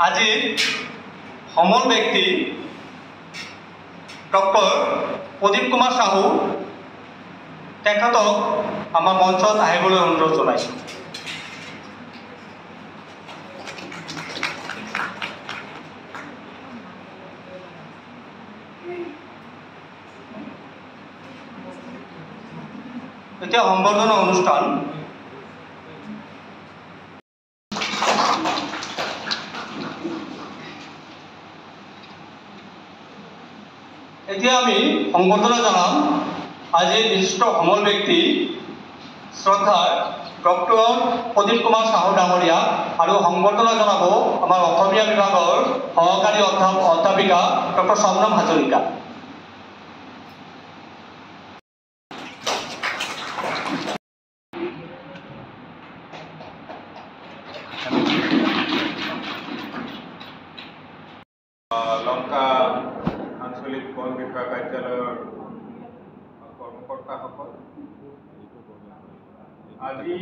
আজিৰ সমল ব্যক্তি ডক্টৰ প্ৰদীপ কুমাৰ সাহু তেখেতক আমাৰ মঞ্চত আহিবলৈ অনুৰোধ জনাইছোঁ। এতিয়া সম্বৰ্ধনা অনুষ্ঠান। এতিয়া আমি সম্বৰ্ধনা জনাম আজিৰ বিশিষ্ট সমল ব্যক্তি শ্ৰদ্ধাৰ ডক্টৰ প্ৰদীপ কুমাৰ সাহু ডাঙৰীয়া আৰু সম্বৰ্ধনা জনাব আমাৰ অসমীয়া বিভাগৰ সহকাৰী অধ্যাপিকা ডক্টৰ স্বপ্নম হাজৰিকা। লংকা আঞ্চলিক বন বিভাগ কাৰ্যালয়ৰ কৰ্মকৰ্তাসকল, আজি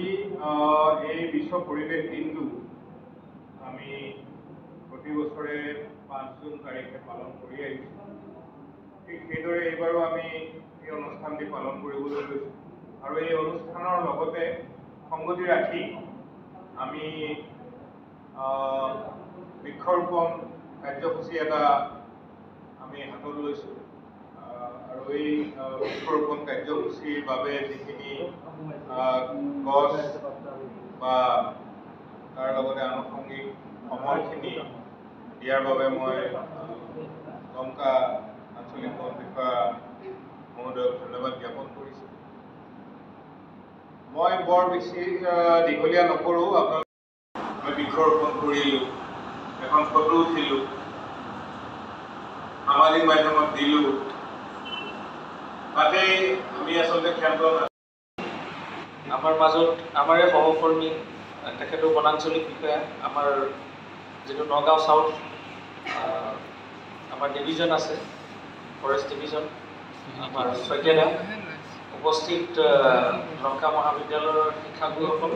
এই বিশ্ব পৰিৱেশ দিনটো আমি প্ৰতি বছৰে 5 জুন তাৰিখে পালন কৰি আহিছোঁ। ঠিক সেইদৰে এইবাৰো আমি এই অনুষ্ঠানটি পালন কৰিবলৈ লৈছোঁ আৰু এই অনুষ্ঠানৰ লগতে সংগতি ৰাখি আমি বৃক্ষৰোপণ কাৰ্যসূচী এটা আমি হাতত লৈছোঁ আৰু এই বৃক্ষৰোপণ কাৰ্যসূচীৰ বাবে যিখিনি গছ বা তাৰ লগতে আনুষংগিক সময়খিনি দিয়াৰ বাবে মই লংকা আঞ্চলিক বন বিষয়া মহোদয়ক ধন্যবাদ জ্ঞাপন কৰিছোঁ। মই বৰ বেছি দীঘলীয়া নকৰোঁ। মই বৃক্ষৰোপণ কৰিলোঁ, এখন ফটো উঠিলোঁ, সামাজিক মাধ্যমত দিলোঁ, তাতেই আমি আচলতে ক্ষান্ত আমাৰ মাজত আমাৰে সহকৰ্মী তেখেতো বনাঞ্চলিক বিষয়া, আমাৰ যিটো নগাঁও চাউথ আমাৰ ডিভিজন আছে, ফৰেষ্ট ডিভিজন, আমাৰ শইকীয়া উপস্থিত লংকা মহাবিদ্যালয়ৰ শিক্ষাগুৰুসকল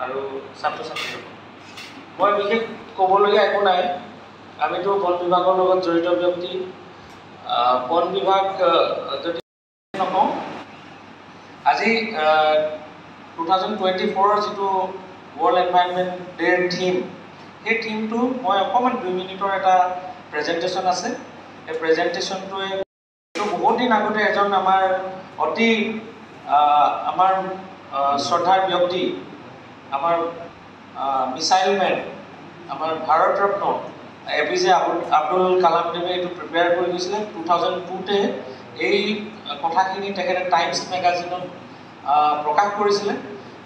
আৰু ছাত্ৰ ছাত্ৰীসকল। মই বিশেষ ক'বলগীয়া একো নাই। আমিতো বন বিভাগৰ লগত জড়িত ব্যক্তি। বন বিভাগ যদি নকওঁ, আজি 2024 যিটো ৱৰ্ল্ড এনভাইৰনমেণ্ট ডে'ৰ থিম, সেই থিমটো মই অকণমান 2 মিনিটৰ এটা প্ৰেজেণ্টেশ্যন আছে। এই প্ৰেজেণ্টেশ্যনটোৱে বহুত দিন আগতে এজন আমাৰ অতি আমাৰ শ্ৰদ্ধাৰ ব্যক্তি, আমাৰ মিছাইল মেন, আমাৰ ভাৰত ৰত্ন APJ আব্দুল কালামদেৱে এইটো প্ৰিপেয়াৰ কৰি গৈছিলে। 2002তে এই কথাখিনি তেখেতে টাইমছ মেগাজিনত প্ৰকাশ কৰিছিলে,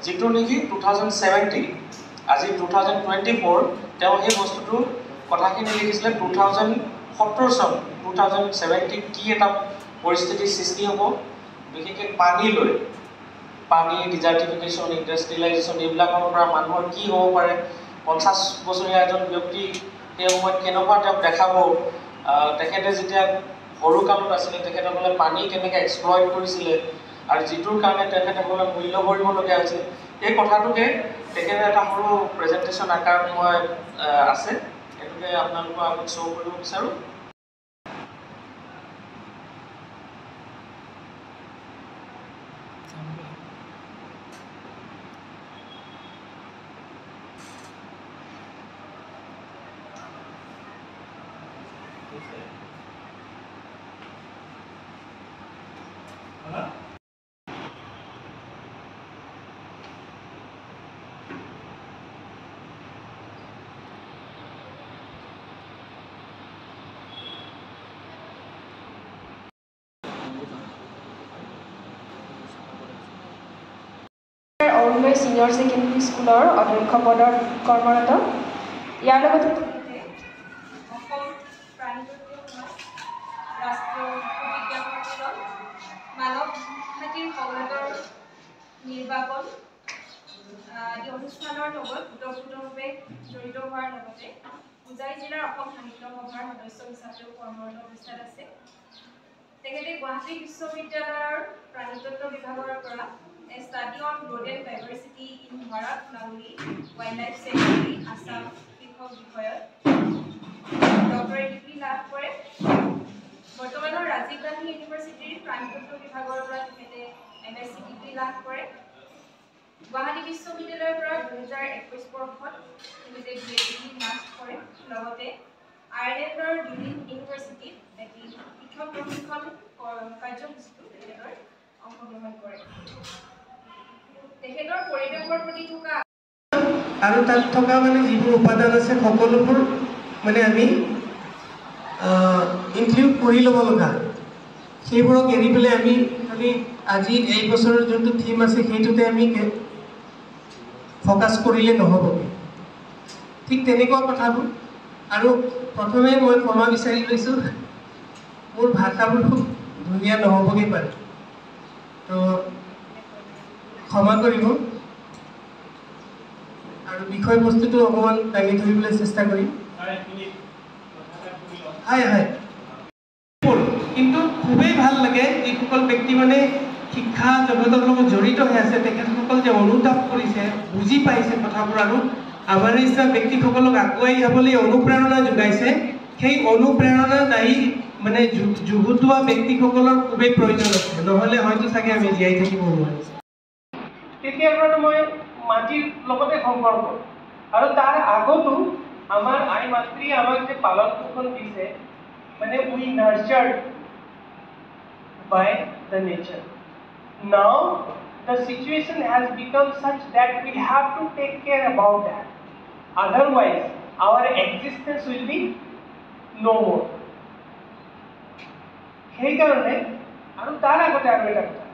যিটো নেকি 2070, আজি 2024 তেওঁ সেই বস্তুটো কথাখিনি লিখিছিলে 2070 চন 2070 কি এটা পৰিস্থিতিৰ সৃষ্টি হ'ব, বিশেষকৈ পানী ডিজাৰ্টিফিকেশ্যন, ইণ্ডাষ্ট্ৰিয়েলাইজেশ্যন, এইবিলাকৰ পৰা মানুহৰ কি হ'ব পাৰে, 50 বছৰীয়া এজন ব্যক্তি সেই সময়ত কেনেকুৱা তেওঁক দেখাব। তেখেতে যেতিয়া সৰু কালত আছিলে তেখেতসকলে পানী কেনেকৈ এক্সপ্লইট কৰিছিলে আৰু যিটোৰ কাৰণে তেখেতসকলে মূল্য ভৰিবলগীয়া হৈছিল, এই কথাটোকে তেখেতে এটা সৰু প্ৰেজেণ্টেশ্যন আকাৰত মই আছে, সেইটোকে আপোনালোকৰ আগত শ্ব' কৰিব বিচাৰোঁ। অৰুণোদয় ছিনিয়ৰ ছেকেণ্ডেৰী স্কুলৰ অধ্যক্ষ পদত কৰ্মৰত। ইয়াৰ লগতে অসম প্ৰাণীতত্ত্ব ৰাষ্ট্ৰীয় বিজ্ঞান পৰিষদ মানৱ হাতীৰ সংঘাতৰ নিৰ্বাপন আদি অনুষ্ঠানৰ লগত ওতঃপ্ৰোতভাৱে জড়িত হোৱাৰ লগতে হোজাই জিলাৰ অসম সাহিত্য সভাৰ সদস্য হিচাপেও কৰ্মৰত অৱস্থাত আছে। তেখেতে গুৱাহাটী বিশ্ববিদ্যালয়ৰ প্ৰাণীতত্ত্ব বিভাগৰ পৰা A study on rodent diversity in Bharat Nagari Wildlife Sanctuary, Assam বিষয়ত ডক্টৰেট ডিগ্ৰী লাভ কৰে। বৰ্তমানৰ ৰাজীৱ গান্ধী ইউনিভাৰ্চিটিৰ প্ৰাণীতত্ত্ব বিভাগৰ পৰা তেখেতে MSc ডিগ্ৰী লাভ কৰে। গুৱাহাটী বিশ্ববিদ্যালয়ৰ পৰা 2021 বৰ্ষত তেখেতে BA ডিগ্ৰী লাভ কৰে। লগতে আয়াৰলেণ্ডৰ ডুব্লিন ইউনিভাৰ্চিটিত এটি পৃথক প্ৰশিক্ষণ কাৰ্যসূচীটো তেখেতৰ অংশগ্ৰহণ কৰে। তেখেতৰ পৰিৱেশৰ প্ৰতি থকা আৰু তাত থকা মানে যিবোৰ উপাদান আছে সকলোবোৰ মানে আমি ইনক্লুড কৰি ল'ব লগা, সেইবোৰক এৰি পেলাই আমি খালি আজি এই বছৰৰ যোনটো থিম আছে সেইটোতে আমি ফ'কাছ কৰিলে নহ'ব। ঠিক তেনেকুৱা কথাবোৰ। আৰু প্ৰথমে মই ক্ষমা বিচাৰি লৈছোঁ, মোৰ ভাষাবোৰ খুব ধুনীয়া নহ'বগৈ পাৰে, তো ক্ষমা কৰিব আৰু বিষয়বস্তুটো অকণমান দাঙি ধৰিবলৈ চেষ্টা কৰিম। হয় হয়, কিন্তু খুবেই ভাল লাগে যিসকল ব্যক্তি মানে শিক্ষা জগতৰ লগত জড়িত হৈ আছে, তেখেতসকল যে অনুতাপ কৰিছে, বুজি পাইছে কথাবোৰ আৰু আমাৰ নিচিনা ব্যক্তিসকলক আগুৱাই যাবলৈ অনুপ্ৰেৰণা যোগাইছে। সেই অনুপ্ৰেৰণাদায়ী মানে যুগুতোৱা ব্যক্তিসকলৰ খুবেই প্ৰয়োজন আছে, নহ'লে হয়তো চাগে আমি জীয়াই থাকিব নোৱাৰিম। তেতিয়াৰ পৰা মই মাটিৰ লগতে সম্পৰ্ক, আৰু তাৰ আগতো আমাৰ আই মাতৃয়ে আমাক যে পালন পোষণ দিছে, মানে উই নাৰ্চাৰ্ড by the nature. Now the situation has become such that we have to take care about that. Otherwise, our existence will be no more. সেই কারণে আৰু তাৰ আগতে আৰু এটা কথা,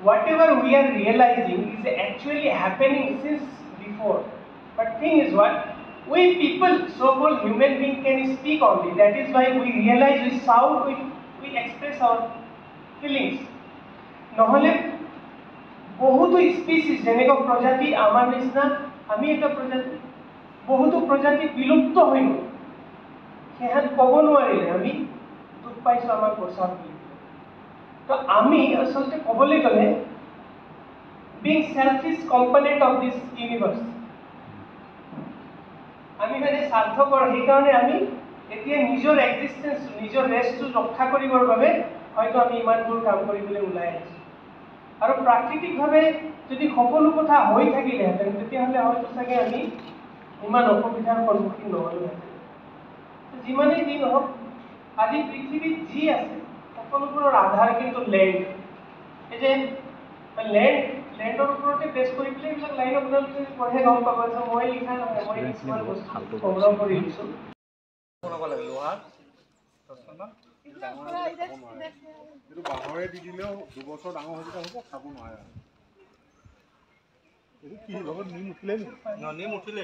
whatever we are realizing is actually happening since before. But thing is what? We people, so-called human beings, can speak only. That is why we realize, we shout, we express our feelings. নহ'লে বহুতো species যেনেকুৱা প্ৰজাতি আমাৰ নিচিনা, আমি এটা প্ৰজাতি, বহুতো প্ৰজাতি বিলুপ্ত হৈ গ'ল। সিহঁত ক'ব নোৱাৰিলে আমি দুখ পাইছোঁ আমাক বচাওক বুলি। তো আমি আচলতে ক'বলৈ গ'লে being selfish component of this universe, আমি মানে স্বাৰ্থপৰ। সেইকাৰণে আমি এতিয়া নিজৰ এক্সিষ্টেঞ্চ, নিজৰ ৰেষ্টটো ৰক্ষা কৰিবৰ বাবে হয়তো আমি ইমানবোৰ কাম কৰিবলৈ ওলাই আহিছোঁ। আৰু প্ৰাকৃতিকভাৱে যদি সকলো কথা হৈ থাকিলেহেঁতেন, তেতিয়াহ'লে হয়তো চাগে আমি ইমান অসুবিধাৰ সন্মুখীন নহ'লোহেঁতেন। যিমানেই যি নহওক, আজি পৃথিৱীত যি আছে সকলোবোৰৰ আধাৰ কিন্তু লেণ্ড। এই যে লেণ্ডৰ ওপৰতে বেছ কৰি পেলাই এইবিলাক লাইন আপোনালোকে পঢ়ে গম পাব যে মই লিখা নহয়, মই কিছুমান বস্তু সংগ্ৰহ কৰি দিছোঁ। বাঁহৰে দি দিলেও 2 বছৰ ডাঙৰ হৈ যাব, খাব নোৱাৰে। এইটো কি লগত নিম উঠিলে নেকি? নিম উঠিলে